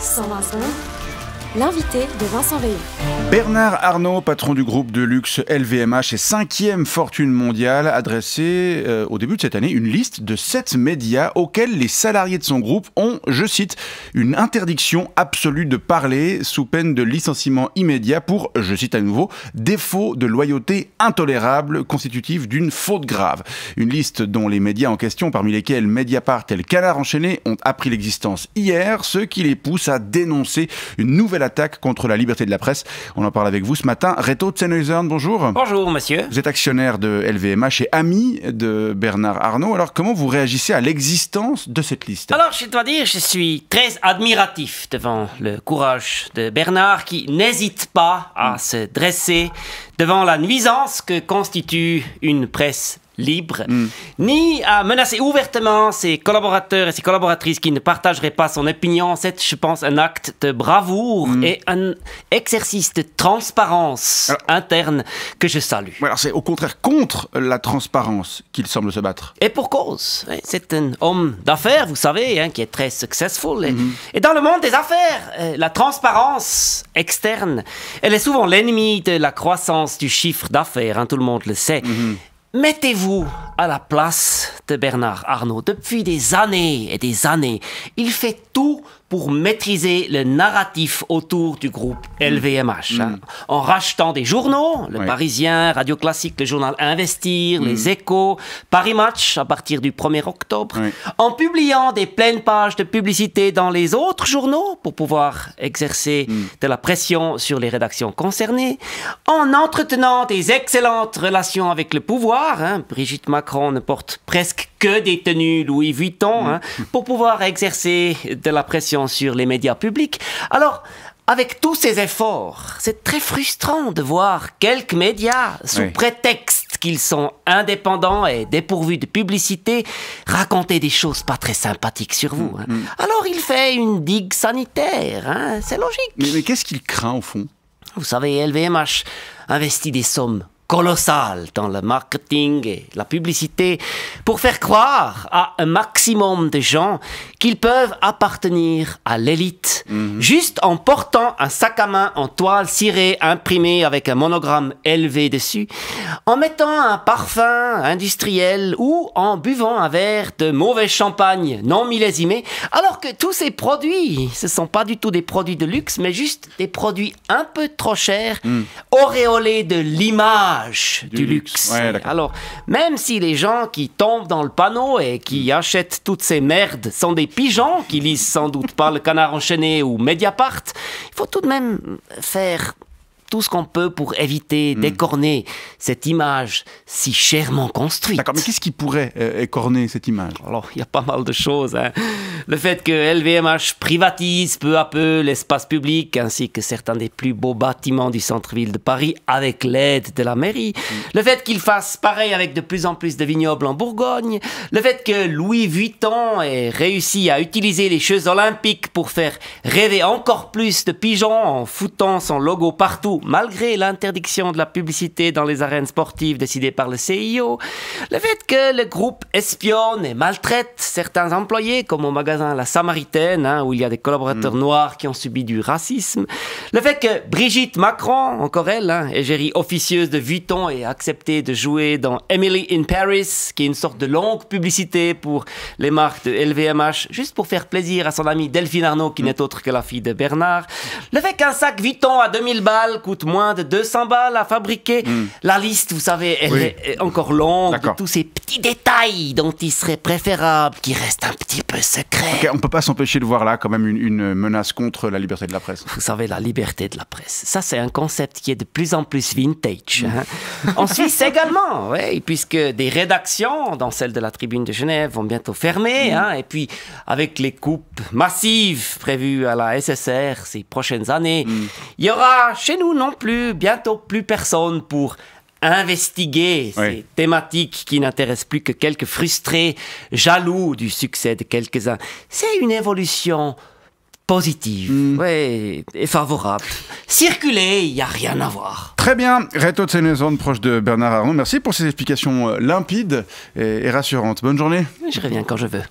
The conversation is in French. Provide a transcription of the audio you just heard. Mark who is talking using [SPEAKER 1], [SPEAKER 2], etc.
[SPEAKER 1] 120 l'invité de Vincent Veillon.
[SPEAKER 2] Bernard Arnault, patron du groupe de luxe LVMH et 5e fortune mondiale, a dressé au début de cette année une liste de 7 médias auxquels les salariés de son groupe ont, je cite, une interdiction absolue de parler sous peine de licenciement immédiat pour, je cite à nouveau, défaut de loyauté intolérable constitutif d'une faute grave. Une liste dont les médias en question, parmi lesquels Mediapart et le Canard enchaîné, ont appris l'existence hier, ce qui les pousse à dénoncer une nouvelle attaque contre la liberté de la presse. On en parle avec vous ce matin. Reto Zennhuijsen, bonjour.
[SPEAKER 3] Bonjour, monsieur.
[SPEAKER 2] Vous êtes actionnaire de LVMH et ami de Bernard Arnault. Alors, comment vous réagissez à l'existence de cette liste?
[SPEAKER 3] Alors, je dois dire, je suis très admiratif devant le courage de Bernard qui n'hésite pas à se dresser devant la nuisance que constitue une presse libre, ni à menacer ouvertement ses collaborateurs et ses collaboratrices qui ne partageraient pas son opinion. C'est, je pense, un acte de bravoure et un exercice de transparence interne que je salue.
[SPEAKER 2] Alors c'est au contraire contre la transparence qu'il semble se battre.
[SPEAKER 3] Et pour cause. C'est un homme d'affaires, vous savez, qui est très successful. Et dans le monde des affaires, la transparence externe, elle est souvent l'ennemi de la croissance du chiffre d'affaires, tout le monde le sait. Mettez-vous à la place de Bernard Arnault. Depuis des années et des années, il fait tout pour maîtriser le narratif autour du groupe LVMH. En rachetant des journaux, Le Parisien, Radio Classique, le journal Investir, Les Échos, Paris Match à partir du 1er octobre. En publiant des pleines pages de publicité dans les autres journaux pour pouvoir exercer de la pression sur les rédactions concernées. En entretenant des excellentes relations avec le pouvoir. Brigitte Macron ne porte presque que des tenues Louis Vuitton pour pouvoir exercer de la pression sur les médias publics. Alors, avec tous ces efforts, c'est très frustrant de voir quelques médias, sous prétexte qu'ils sont indépendants et dépourvus de publicité, raconter des choses pas très sympathiques sur vous. Alors, il fait une digue sanitaire, c'est logique.
[SPEAKER 2] Mais qu'est-ce qu'il craint au fond?
[SPEAKER 3] Vous savez, LVMH investit des sommes colossal dans le marketing et la publicité pour faire croire à un maximum de gens qu'ils peuvent appartenir à l'élite juste en portant un sac à main en toile cirée imprimé avec un monogramme élevé dessus, en mettant un parfum industriel ou en buvant un verre de mauvais champagne non millésimé, alors que tous ces produits, ce ne sont pas du tout des produits de luxe, mais juste des produits un peu trop chers, auréolés de l'image du luxe. Alors, même si les gens qui tombent dans le panneau et qui achètent toutes ces merdes sont des pigeons qui lisent sans doute pas le Canard enchaîné ou Mediapart, il faut tout de même faire tout ce qu'on peut pour éviter d'écorner cette image si chèrement construite.
[SPEAKER 2] D'accord, mais qu'est-ce qui pourrait écorner cette image?
[SPEAKER 3] Alors, il y a pas mal de choses. Le fait que LVMH privatise peu à peu l'espace public ainsi que certains des plus beaux bâtiments du centre-ville de Paris avec l'aide de la mairie. Le fait qu'il fasse pareil avec de plus en plus de vignobles en Bourgogne. Le fait que Louis Vuitton ait réussi à utiliser les Jeux Olympiques pour faire rêver encore plus de pigeons en foutant son logo partout malgré l'interdiction de la publicité dans les arènes sportives décidée par le CIO. Le fait que le groupe espionne et maltraite certains employés, comme au magasin La Samaritaine, où il y a des collaborateurs noirs qui ont subi du racisme. Le fait que Brigitte Macron, encore elle, égérie officieuse de Vuitton, ait accepté de jouer dans Emily in Paris, qui est une sorte de longue publicité pour les marques de LVMH, juste pour faire plaisir à son amie Delphine Arnault, qui n'est autre que la fille de Bernard. Le fait qu'un sac Vuitton à 2000 balles coûte moins de 200 balles à fabriquer. La liste, vous savez, elle est encore longue de tous ces petits détails dont il serait préférable qu'ils restent un petit peu secrets.
[SPEAKER 2] On ne peut pas s'empêcher de voir là quand même une menace contre la liberté de la presse.
[SPEAKER 3] Vous savez, la liberté de la presse, ça c'est un concept qui est de plus en plus vintage. En Suisse également, puisque des rédactions, dont celle de la Tribune de Genève, vont bientôt fermer. Et puis, avec les coupes massives prévues à la SSR ces prochaines années, il y aura chez nous non plus, bientôt plus personne pour investiguer ces thématiques qui n'intéressent plus que quelques frustrés, jaloux du succès de quelques-uns. C'est une évolution positive et favorable. Circuler, il n'y a rien à voir.
[SPEAKER 2] Très bien, Reto Zennhuijsen, proche de Bernard Arnault. Merci pour ces explications limpides et rassurantes. Bonne journée.
[SPEAKER 3] Je reviens quand je veux.